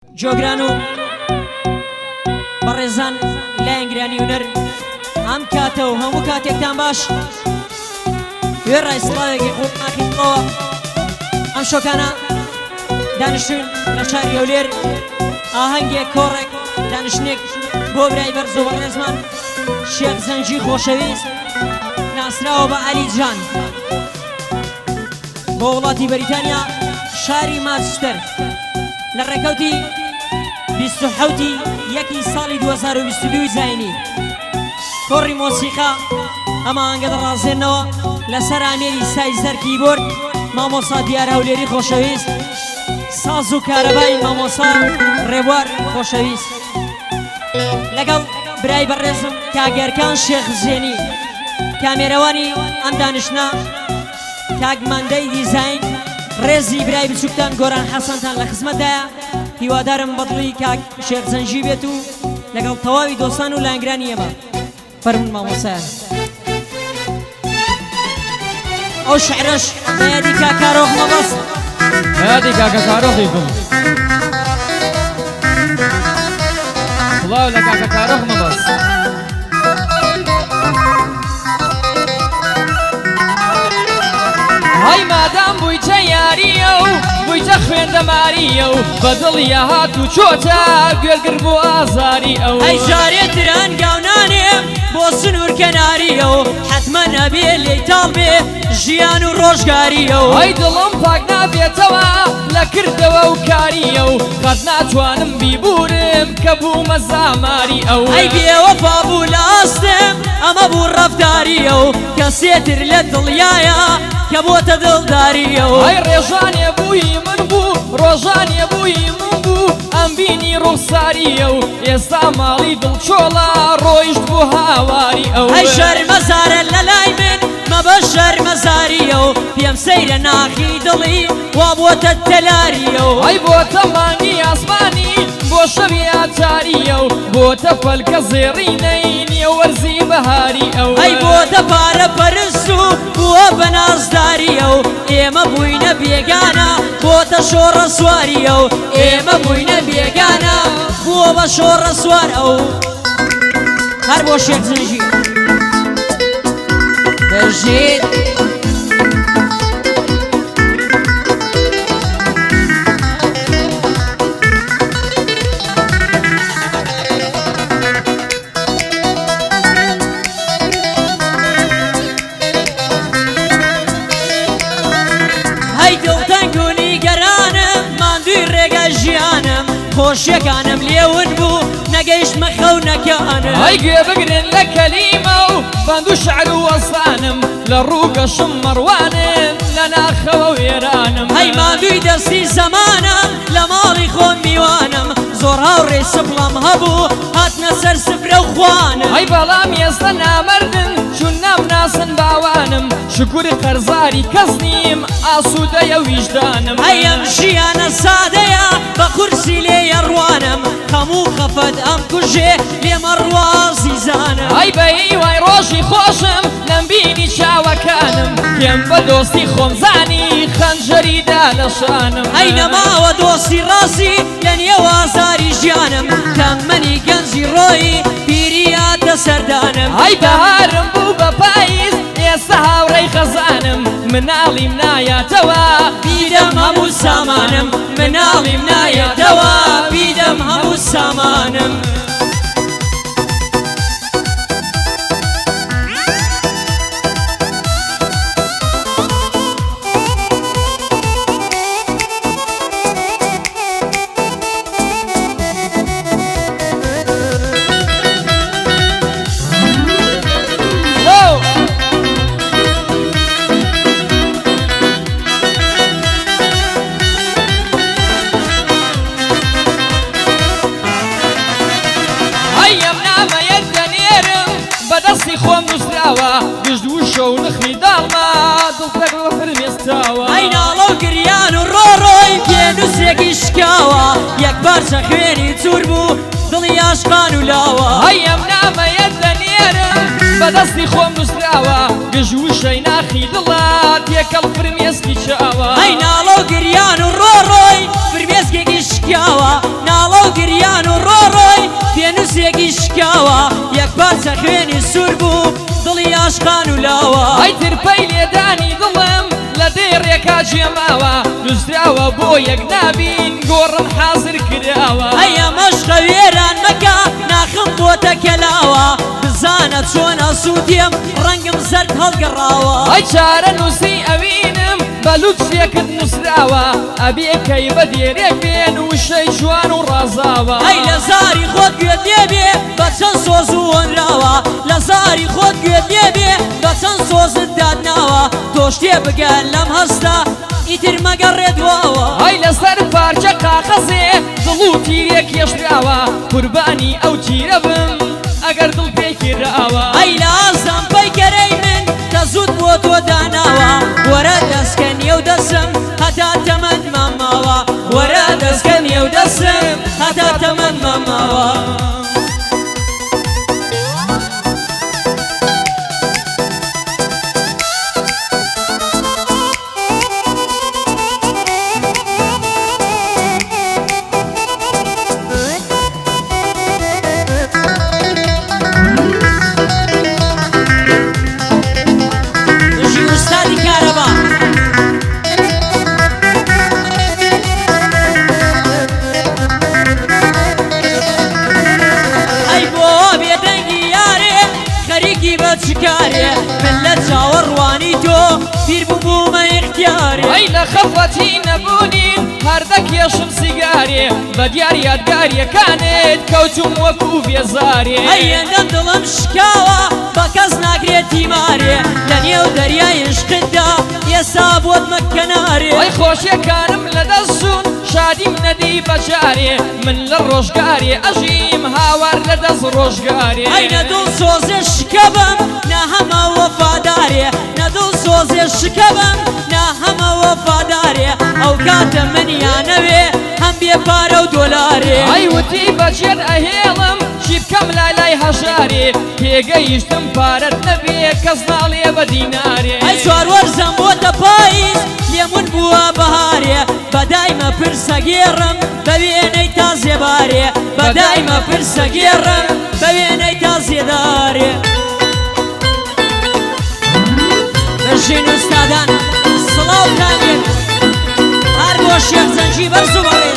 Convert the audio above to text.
جۆگران و بەڕێزان لایەنگرانی هونەر ئەم کاتە و هەموو کاتێکتان باش وێ ڕایسڵاوێکی خۆ ناخیتەوە ئەم شۆکانە دانیشتوین لە شاری هەولێر ئاهەنگێک کۆڕێک دانیشتنێک بۆ برای بەرز و بەڕێزمان شێخ زەنجی خۆشەویست ناسراوە بە عەلی جان بۆ وڵاتی بەریتانیا شاری مانچستەر لە ڕێکەوتی 27 یەکی ساڵی 2022 زاینی کۆڕی مۆسیقا ئەمە ئەنگە دەڕازێنەوە لەسەر ئامێری سایزەر کیبۆرد مامۆسا دیار هەولێری خۆشەویست ساز و کارەبای مامۆسا ڕێبوار خۆشەویست لەگەڵ برای بەڕێزم کاگەرکان شێخ زێنی کامێرەوانی ئەم دانیشتنە کاگماندەی دیزاین ڕێزی برای بچووکتان گۆران حەسەنتان لە خزمەتدایە هیوادارم بەدڵی کاک شێخ زەنجی بێت و لەگەڵ تەواوی دۆستان و لایەنگرانی ئێمە فەرمون مامۆسایان ئەو شعرەش بەیادی کاکارۆخ مەبەست بەیادی کاکە کارۆخی بم بڵاو لە کاکە کارۆخ مەبەست های مادام بوویتە یاریە و بوویتە خوێندەماریە و بەدڵیە هات و چۆتە گوێرگر بۆ ئازاری ئەو ئەی جارێتر هەنگاونانێم بۆ سنوور کەناریە و حەتمە نەبێ لێیتاڵ بێ ژیان و ڕۆژگاریە و ئەی دڵم پاک نابێتەوە لە کردەوە و کاریە و قەت ناتوانم بیبورم کە بوومە زاماری ئەو ئەی بێوەفا بوو لە ئاستم ئەمە بوو ڕەفتاریە و کەسێتر لە دڵیایە کە بۆتە دڵداریە و ئەی ڕێژانێ بووی من بوو ڕۆژانێ بووی من بوو ئەم بینی ڕوخساریە و ئێستا ماڵی دڵچۆڵە ڕۆیشت بوو هاواری ئەو ئەی شەرمەزارە لە لای من مەبە شەرمەزاریە و پێم سەیرە ناخی دڵی وا بۆتە تەلاریە و ئەی بۆتە مانگی ئاسمانی بۆ شەوی ئاتاریە و بۆتە فەلکە زێڕینەی نییە وەرزی بەهاری ئەو ئەی بۆتە پارە پەرست و بووە بە نازداریە و ئێمە بووینە بێگانە بۆتە شۆڕە سواریە و ئێمە بووینە بێگانە بووە بە شۆڕە سوار ئەو هەر بۆ شێخ زەنجی بەژێت خۆشیەکانم لێون بوو نەگەیشتمە خەونەکانم ئەی گوێ بگرن لە کەلیمە و بەند و شعر و وەزانم لە ڕووگەشم مەڕوانم لە ناخەوە وێرانم هەی ماندووی دەستی زەمانە لە ماڵی خۆم میوانم زۆر هاوڕێ سپڵەم هەبوو هاتنە سەر سفرە و خوانم ئەی بەڵام ئێستا نامەردن چون نامناسن باوانم شکوری قەرزاری کەس نیم ئاسوودەیە ویژدانم ئەی ئەم ژیانە سادەیە بە قورسی لێ یەڕوانم هەموو خەفەت ئەم کوژێ لێمە ڕوازی زانم ئەی بە هیوای ڕۆژی خۆشم لەم بینی چاوەکانم پێم بە دۆستی خۆمزانی خەنجەریدا لە شانم ئەی نەماوە دۆستی ڕاستی لە نێو ئازاری ژیانم تەمەنی گەنجی ڕۆی پیریاتە سەردانم ئەی بەهارم بوو بە پاییز ئێستا هاوڕێی خەزانم مناڵیم نایەتەوە بیدەم هەموو سامانم مناڵیم نایەتەوە بیدەم هەموو سامانم دەستی خۆم نووسراوە گشت و شەو نخمی داڵما دڵتەک بە فرمێستاوە ئەی ناڵە و گریان و ڕۆڕۆی پێنووسێکی شکاوە یەک بارچە خوێنی چور بوو دڵی عاشقان و لاوە ئەی ئەم نامەیەت لە نێرم بە دەستی خۆم نووسراوە گژ وشەی ناخی دڵات یەکەڵ فرمێسکی چاوە ئەی ناڵە و گریان و ڕۆڕۆی فرمێسکێکی شکاوە ناڵە و گریان و ڕۆڕۆی پێنووسێکی شکاوە یەک پارچە خوێنی سوور بوو دڵی عاشقان و لاوە ئەی ترپەی لێدانی دڵم لە دەی ڕێکا جێماوە نووسراوە بۆ یەک نابین گۆڕم حازر کراوە ئەی ئەمەش خەوێران مەکە ناخم بۆتە کەلاوە بزانە چۆن ئەسوودیم ڕەنگم زەرد هەڵگەڕاوە ئەی چارە نووسی ئەوینم بەلوچێکت نووسراوە ئەبێکەی بە دێرێک بێن وشەی جوان و ڕازاوە ئەی لە زاری خۆت گوێت لێبێ بە چەند سۆز و هۆنراوە لە زاری خۆت گوێت لێبێ بە چەند سۆزت دادناوە تۆ شتێ بگەن لەم هەستا ئیتر مەگەڕێدواوە ئەی لەسەر پارچە قاقەزێ دڵ و تیرێک کێشراوە قوربانی ئەو تیرە بم ئەگەر دڵ پێکراوە ئەی لە ئازام پەیکەرەی من کە زوود بۆ تۆ داناوە وەرە دەستکەنیە و دەسم هەتا تەمەند ماماوە وەرە دەستکەنیە و دەسم هەتا تەمەند ماماوە چکارێ من لە چاوەڕوانی تۆ پیر بوومە ئیختیارێ ئەی لە خەفەتی نەبوونین هەردە کێشم سیگارێ بە دیار یادگاریەکانت کەوتوم وەکو بێزارێ ئەی هێندەم دڵم شکاوە بە کەس ناگرێت تیمارێ لە نێو دەریای عشقتدا ئێستا بۆتمە کەنارێ ئەی خۆشیەکانم لەدەستچوون شادیم نەدی بەجارێ من لە ڕۆژگارێ ئەژیم هاوار لەدەست ڕۆژگارێ ئەی نەدڵ سۆزێ شکەبم نا هەمە وەفادارێ نەدڵ سۆزێ شکەبم نا هەمە وەفادارێ ئەو کاتە منیانەوێ هەم بێ پارە و دۆلارێ ئەی وتی بەجێر ئەهێڵم چی بکەم لای هەژارێ پێگەیشتم پارەت نەبێ کەس ناڵێ بە دینارێ ئەی چواروەرزەم بۆتە پاییز لێمون بووە بەهارێ بەدایمە پرسە گێڕم بە وێنەی تازێبارێ بەدایمە پرسە گێڕم بە وێنەی تازێدارێ بەژین ئوستادان سڵاوتان بێت هەر بۆ شێخ زەنجی بەرز و بەڵێ